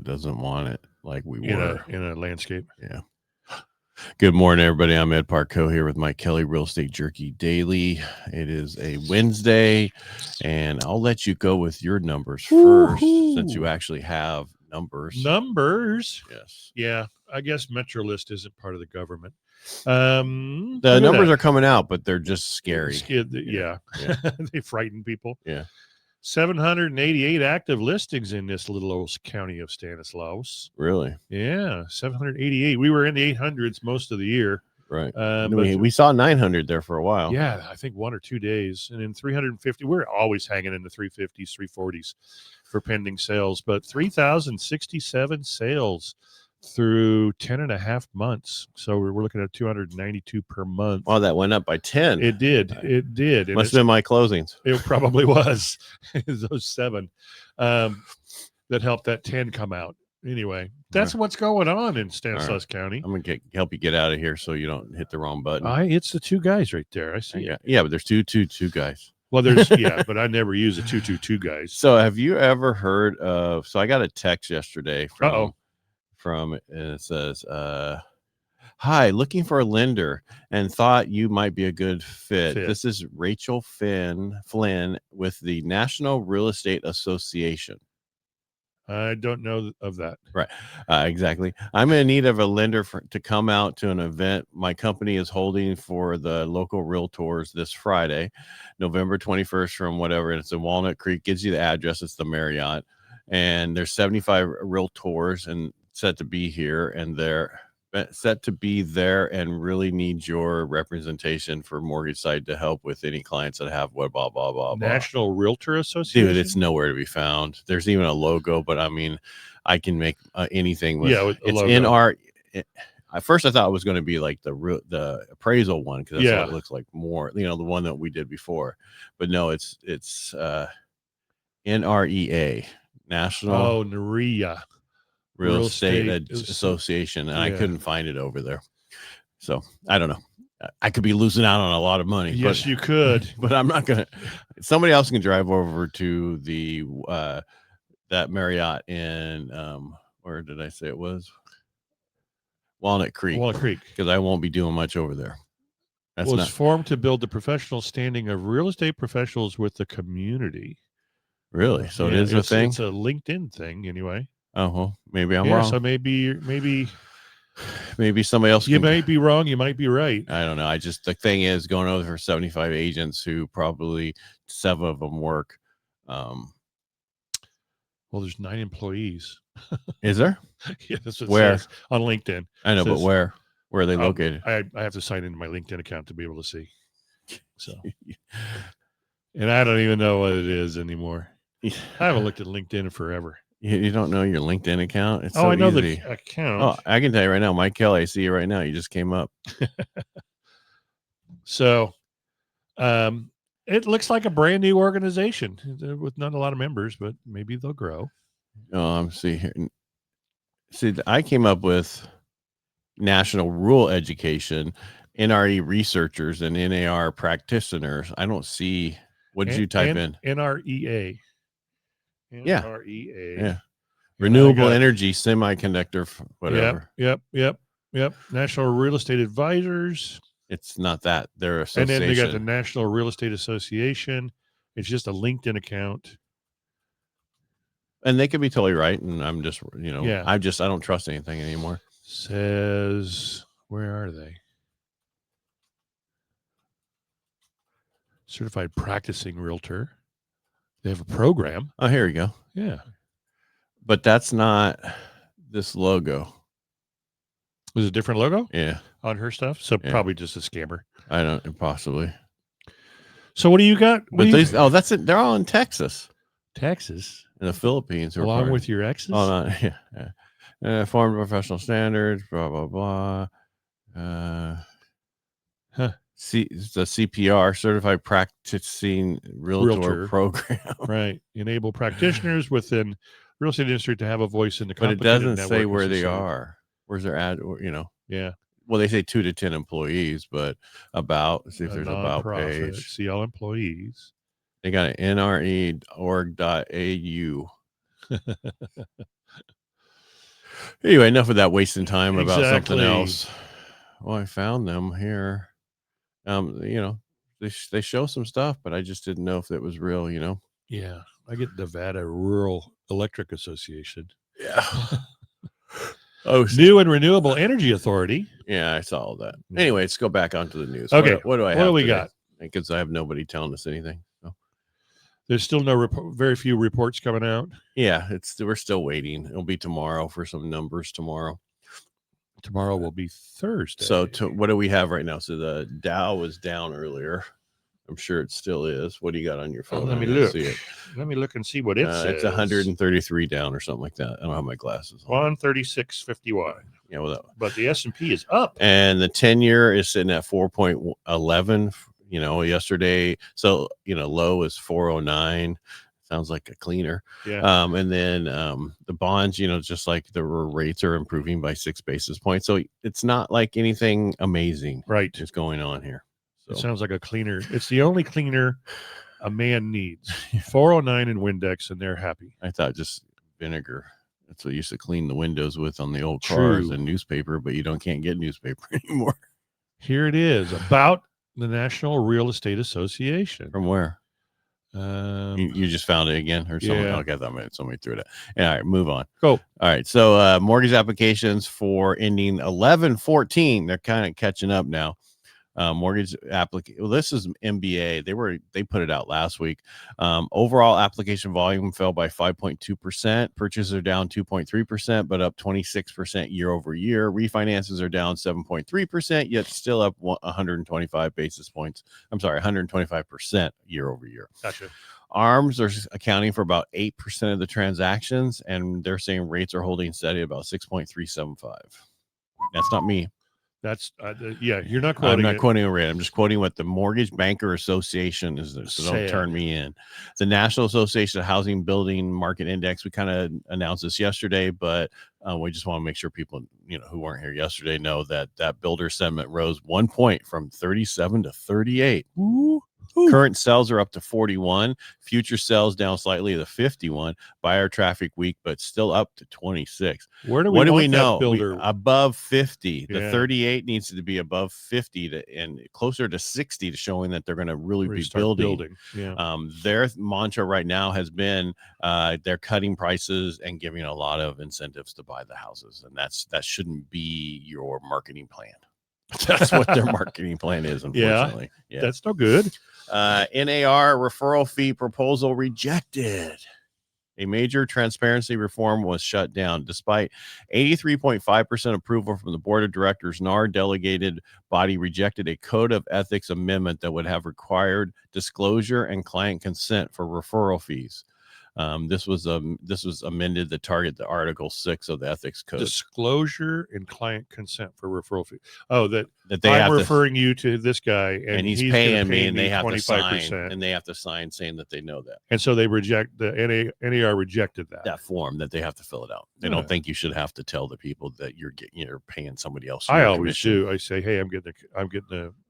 that doesn't want it like we were in a landscape. Yeah. Good morning, everybody. I'm Ed Parcaut here with Mike Kelly, Real Estate Jerky Daily. It is a Wednesday, and I'll let you go with your numbers first, since you actually have numbers. Yes. Yeah. I guess MetroList isn't part of the government. The numbers are coming out, but they're just scary. Yeah. They frighten people. Yeah. 788 active listings in this little old county of Stanislaus. Really? Yeah, 788. We were in the 800s most of the year. Right. We saw 900 there for a while. Yeah, I think 1 or 2 days. And in 350, we're always hanging in the 350s, 340s for pending sales. But 3,067 sales through 10 and a half months. So we're looking at 292 per month. Oh, that went up by 10. It did. It did. Must have been my closings. It probably was. Those 7 that helped that 10 come out. Anyway, that's what's going on in Stanislaus County. I'm going to help you get out of here so you don't hit the wrong button. It's the 2 guys right there. I see it. Yeah, but there's two guys. Well, there's, but I never use the 2 guys. So have you ever heard of, so I got a text yesterday from it says, hi, looking for a lender and thought you might be a good fit. This is Rachel Flynn with the National Real Estate Association. I don't know of that. Right. Exactly. I'm in need of a lender to come out to an event my company is holding for the local realtors this Friday, November 21st from whatever. It's in Walnut Creek. Gives you the address. It's the Marriott. And there's 75 realtors and set to be here. And they're set to be there and really need your representation for mortgage side to help with any clients that have what blah blah blah. National Realtor Association. Dude, it's nowhere to be found. There's even a logo, but I mean, I can make anything with it's logo. In our. At first, I thought it was going to be like the appraisal one because that's what it looks like more. The one that we did before, but no, it's NREA, National NREA. Real Estate Association, and I couldn't find it over there. So I don't know. I could be losing out on a lot of money. Yes, you could, but I'm not gonna. Somebody else can drive over to the that Marriott in where did I say it was? Walnut Creek, because I won't be doing much over there. It's formed to build the professional standing of real estate professionals with the community. Really? So it is a thing. It's a LinkedIn thing, anyway. Oh, well, maybe I'm wrong. So maybe somebody else. You might be wrong. You might be right. I don't know. The thing is going over for 75 agents who probably 7 of them work. Well, there's 9 employees. Is there? Yeah, that's what where? It says on LinkedIn. I know, but where are they located? I have to sign into my LinkedIn account to be able to see. So, and I don't even know what it is anymore. I haven't looked at LinkedIn in forever. You don't know your LinkedIn account? It's I know easy. The account. Oh, I can tell you right now, Mike Kelly, I see you right now. You just came up. So, it looks like a brand new organization with not a lot of members, but maybe they'll grow. Oh, I'm see here. See, I came up with National Rural Education, NRE researchers, and NAR practitioners. I don't see. What did you type in? NREA. NREA. Yeah. Renewable energy semiconductor, whatever. Yep. National Real Estate Advisors. It's not that. They're association. And then they got the National Real Estate Association. It's just a LinkedIn account. And they could be totally right. And I'm just, I don't trust anything anymore. Says, where are they? Certified practicing realtor. They have a program. Oh, here we go. Yeah. But that's not this logo. Was it a different logo? Yeah. On her stuff? So probably just a scammer. I don't, possibly. So what do you got? That's it. They're all in Texas. Texas? In the Philippines. Along with your exes? Oh, no. Yeah. Formed professional standards, blah, blah, blah. The CPR, Certified Practicing Realtor Program. Right. Enable practitioners within real estate industry to have a voice in the company. But it doesn't say where they are. Where's their ad? Yeah. Well, they say 2 to 10 employees, but let's see if there's about page. See all employees. They got an nre.org.au. Anyway, enough of that wasting time about something Exactly. else. Well, I found them here. They show some stuff, but I just didn't know if it was real. Yeah, I get Nevada Rural Electric Association. Yeah. Oh, New and Renewable Energy Authority. yeah, I saw all that. Anyway, let's go back onto the news. Okay, what do I have? What do we today? got? Because I have nobody telling us anything. So. There's still very few reports coming out. Yeah, we're still waiting. It'll be tomorrow for some numbers tomorrow. Tomorrow will be Thursday. So what do we have right now? So the Dow was down earlier. I'm sure it still is. What do you got on your phone? Let me look. See it. Let me look and see what it says. It's 133 down or something like that. I don't have my glasses on. 136.51. Yeah, but the S&P is up. And the 10-year is sitting at 4.11. Yesterday. So, low is 409. Sounds like a cleaner. Yeah. And then the bonds, just like the rates are improving by 6 basis points. So it's not like anything amazing is going on here. So. It sounds like a cleaner. It's the only cleaner a man needs. 409 in Windex, and they're happy. I thought just vinegar. That's what you used to clean the windows with on the old cars and newspaper, but you can't get newspaper anymore. Here it is about the National Real Estate Association. From where? You just found it again, or someone? Yeah. Okay, somebody threw it out. Yeah, all right, move on. Go. All right, so mortgage applications for ending 11/14. They're kind of catching up now. Mortgage application. Well, this is MBA. They put it out last week. Overall application volume fell by 5.2%. Purchases are down 2.3%, but up 26% year over year. Refinances are down 7.3%, yet still up 125 basis points. I'm sorry, 125% year over year. Gotcha. ARMs are accounting for about 8% of the transactions, and they're saying rates are holding steady at about 6.375. That's not me. That's you're not quoting. I'm not quoting a rate. I'm just quoting what the Mortgage Banker Association is. So don't turn me in. The National Association of Housing Building Market Index. We kind of announced this yesterday, but we just want to make sure people, who weren't here yesterday, know that builder sentiment rose 1 point from 37 to 38. Ooh. Current sales are up to 41. Future sales down slightly to 51. Buyer traffic weak, but still up to 26. What do we know? Builder above 50. The 38 needs to be above 50 and closer to 60 to showing that they're going to really be building. Yeah. Their mantra right now has been they're cutting prices and giving a lot of incentives to buy the houses, and that shouldn't be your marketing plan. That's what their marketing plan is, unfortunately. Yeah. That's no good. NAR referral fee proposal rejected. A major transparency reform was shut down. Despite 83.5% approval from the board of directors, NAR delegated body rejected a code of ethics amendment that would have required disclosure and client consent for referral fees. This was amended to target the Article 6 of the Ethics Code. Disclosure and client consent for referral fee. Oh, that they I'm referring you to this guy, and he's paying me, and they have 25%, to sign, and they have to sign saying that they know that. And so they reject the NAR rejected that form that they have to fill it out. They don't think you should have to tell the people that you're paying somebody else. I always do. I say, hey, I'm getting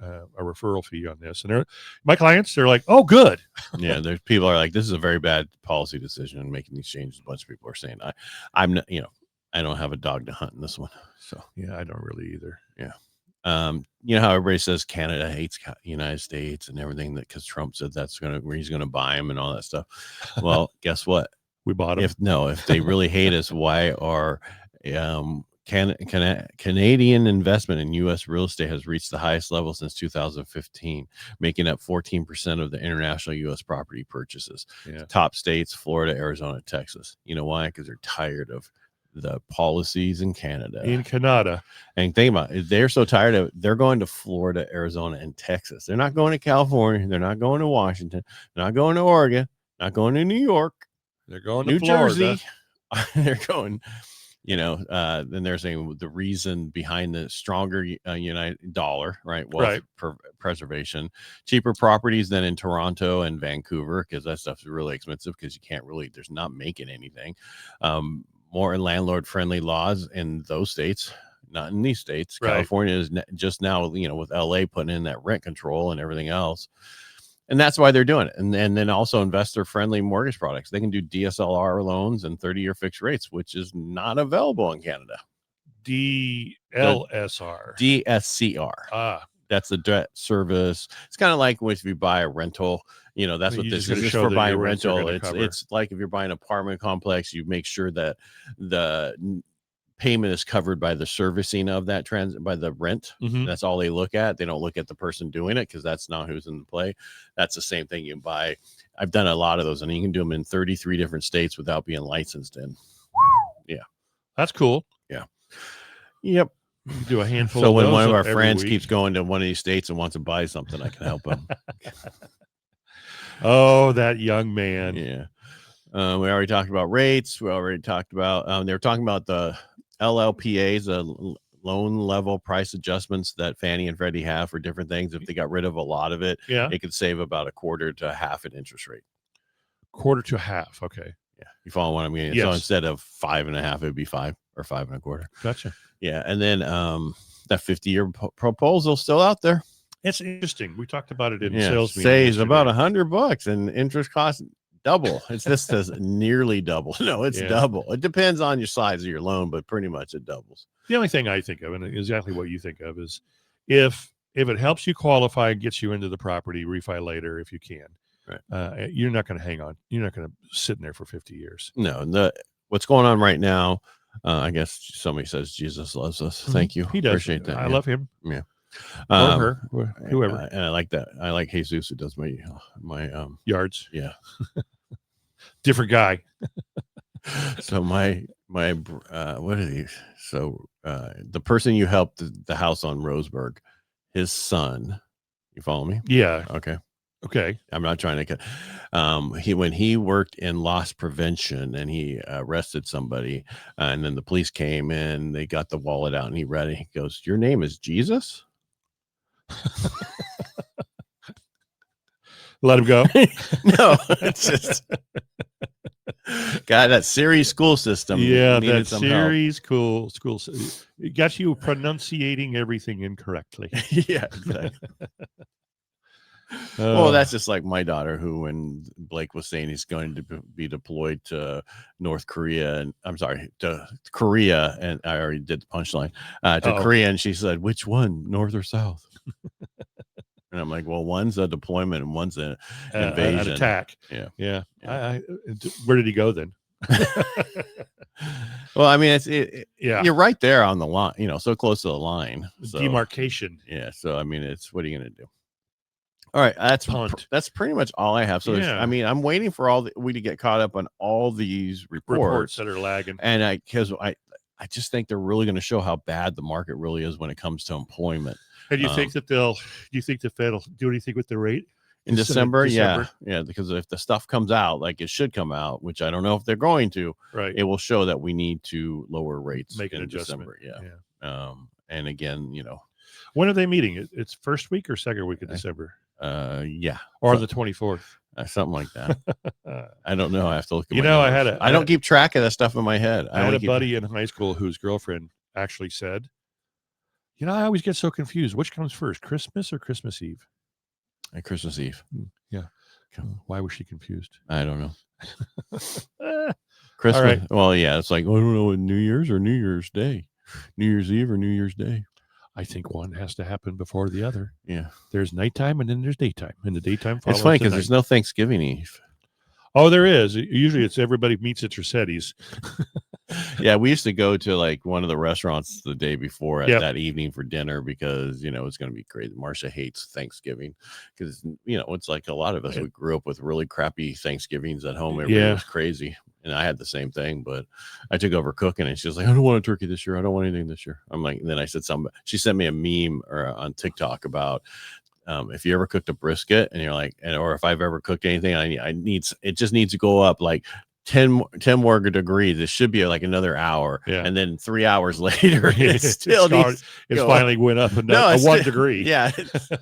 a referral fee on this, and my clients, they're like, oh, good. Yeah, there's people are like, this is a very bad policy decision in making these changes. A bunch of people are saying, I'm not, I don't have a dog to hunt in this one. So yeah, I don't really either. Yeah. How everybody says Canada hates United States and everything, that because Trump said he's gonna buy them and all that stuff. Well, guess what? We bought them. If they really hate us, why are Canadian investment in U.S. real estate has reached the highest level since 2015, making up 14% of the international U.S. property purchases. Yeah. Top states: Florida, Arizona, Texas. You know why? Because they're tired of the policies in Canada. And think about it, they're so tired of it, they're going to Florida, Arizona, and Texas. They're not going to California. They're not going to Washington. They're not going to Oregon. Not going to New York. They're going to New Jersey. They're going. Then they're saying the reason behind the stronger United dollar, right? Wealth preservation, cheaper properties than in Toronto and Vancouver, because that stuff's really expensive because you can't really, there's not making anything. More landlord friendly laws in those states, not in these states. California is just now, with LA putting in that rent control and everything else. And that's why they're doing it. And then also investor-friendly mortgage products. They can do DSLR loans and 30-year fixed rates, which is not available in Canada. DLSR. DSCR. That's the debt service. It's kind of like if you buy a rental, that's what this is. It's for buying rental. It's like if you're buying an apartment complex, you make sure that the payment is covered by the servicing of that by the rent. That's all they look at. They don't look at the person doing it because that's not who's in the play. That's the same thing you can buy. I've done a lot of those, and you can do them in 33 different states without being licensed in. Yeah. That's cool. Yeah. Yep. You do a handful so of when those one of our every friends week. keeps going to one of these states and wants to buy something, I can help him. Oh, that young man. Yeah. We already talked about rates. We already talked about they were talking about the LLPAs, loan level price adjustments that Fannie and Freddie have for different things. If they got rid of a lot of it, it could save about 1/4 to 1/2 an interest rate. 1/4 to 1/2. Okay. Yeah. You follow what I mean? Yes. So instead of 5.5, it'd be 5 or 5 1/4. Gotcha. Yeah. And then that 50-year proposal still out there. It's interesting. We talked about it in sales meeting. Saves about $100 and interest costs double. It's just as nearly double. No, it's double. It depends on your size of your loan, but pretty much it doubles. The only thing I think of, and exactly what you think of, is if it helps you qualify and gets you into the property, refi later if you can. Right. You're not going to hang on. You're not going to sit in there for 50 years. No. What's going on right now? I guess somebody says Jesus loves us. Thank you. He does. Appreciate that. I love him. Yeah. Or her, whoever. And I like that. I like Jesus who does my yards. Yeah. Different guy. So my what are these? So the person you helped the house on Roseburg, his son. You follow me? Yeah. Okay. I'm not trying to. When he worked in loss prevention and he arrested somebody, and then the police came in, they got the wallet out and he read it. He goes, "Your name is Jesus?" Let him go. No, it's just God, that Siri school system. Yeah, that Siri school. It got you pronunciating everything incorrectly. Yeah, exactly. Well, that's just like my daughter, who, when Blake was saying he's going to be deployed to North Korea, and to Korea, and I already did the punchline to Korea, and she said, "Which one, North or South?" And I'm like, "Well, one's a deployment and one's an invasion, an attack." Yeah. Where did he go then? Well, I mean, you're right there on the line, so close to the line, demarcation. Yeah. So I mean, what are you going to do? All right, that's pretty much all I have. So I mean, I'm waiting for we to get caught up on all these reports that are lagging, and because I just think they're really going to show how bad the market really is when it comes to employment. And you think that do you think the Fed will do anything with the rate in December? Yeah, because if the stuff comes out like it should come out, which I don't know if they're going to, right, it will show that we need to lower rates, make an adjustment. December. Yeah. And again, when are they meeting? It's first week or second week of December? Yeah, or the 24th, something like that. I don't know. I have to look at I don't keep track of that stuff in my head. I had a buddy in high school whose girlfriend actually said, I always get so confused. Which comes first, Christmas or Christmas Eve? Christmas Eve. Yeah. Why was she confused? I don't know. Christmas. Right. Well, yeah, it's like, I don't know, New Year's or New Year's Day, New Year's Eve or New Year's Day. I think one has to happen before the other. Yeah. There's nighttime and then there's daytime. And the daytime follows. It's funny because there's no Thanksgiving Eve. Oh, there is. Usually it's everybody meets at Rossetti's. Yeah, we used to go to like one of the restaurants the day before that evening for dinner because, it's going to be crazy. Marcia hates Thanksgiving because, it's like a lot of us, we grew up with really crappy Thanksgivings at home. Everybody was crazy. And I had the same thing, but I took over cooking and she was like, "I don't want a turkey this year. I don't want anything this year." I'm like, and then I said she sent me a meme on TikTok about if you ever cooked a brisket and you're like, or if I've ever cooked anything, it just needs to go up like 10 more degrees. It should be like another hour. Yeah. And then 3 hours later, it still finally went up 1 degree. Yeah.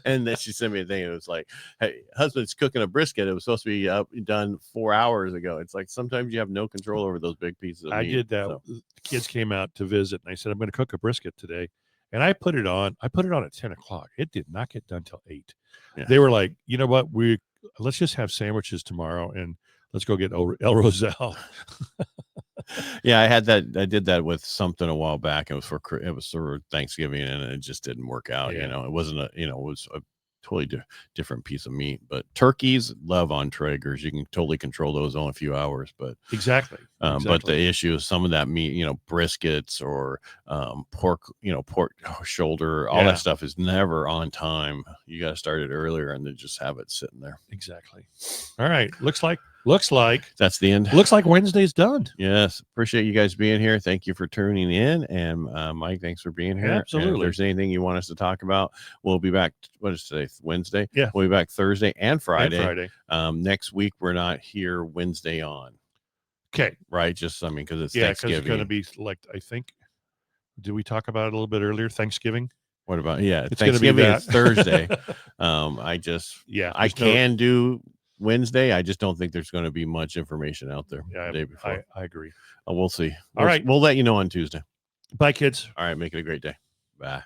And then she sent me a thing. It was like, "Hey, husband's cooking a brisket. It was supposed to be done 4 hours ago." It's like, sometimes you have no control over those big pieces of meat. I did that. So. The kids came out to visit and I said, "I'm going to cook a brisket today." And I put it on at 10 o'clock. It did not get done till 8. Yeah. They were like, "You know what? let's just have sandwiches tomorrow and let's go get El Roselle. Yeah, I did that with something a while back. It was for Thanksgiving, and it just didn't work out. Yeah. It wasn't it was a totally different piece of meat. But turkeys love on Traegers. You can totally control those on a few hours. But Exactly. But the issue is some of that meat, briskets or pork, pork shoulder, all that stuff is never on time. You got to start it earlier and then just have it sitting there. Exactly. All right. Looks like that's the end. Looks like Wednesday's done. Yes. Appreciate you guys being here. Thank you for tuning in. And Mike, thanks for being here. Absolutely. And if there's anything you want us to talk about, we'll be back. What is today? Wednesday? Yeah. We'll be back Thursday and Friday. And Next week, we're not here Wednesday on. Okay. Right. Just, because it's because Thanksgiving. it's going to be I think, did we talk about it a little bit earlier? Thanksgiving? What about, it's Thanksgiving is Thursday. I can do Wednesday. I just don't think there's going to be much information out there the day before. I agree. We'll see. All right. We'll let you know on Tuesday. Bye, kids. All right. Make it a great day. Bye.